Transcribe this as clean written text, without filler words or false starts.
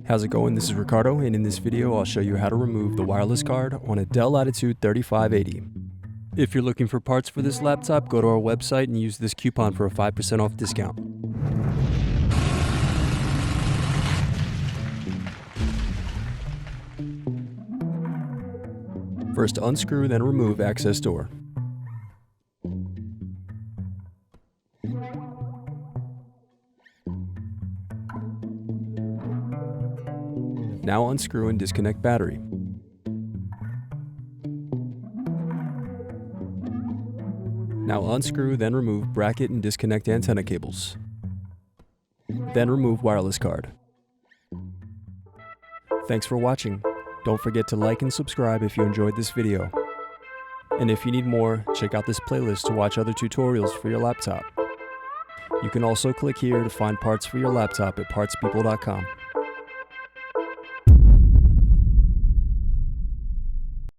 How's it going? This is Ricardo, and in this video I'll show you how to remove the wireless card on a Dell Latitude 3580. If you're looking for parts for this laptop, go to our website and use this coupon for a 5% off discount. First unscrew, then remove access door. Now unscrew and disconnect battery. Now unscrew, then remove bracket and disconnect antenna cables. Then remove wireless card. Thanks for watching. Don't forget to like and subscribe if you enjoyed this video. And if you need more, check out this playlist to watch other tutorials for your laptop. You can also click here to find parts for your laptop at partspeople.com.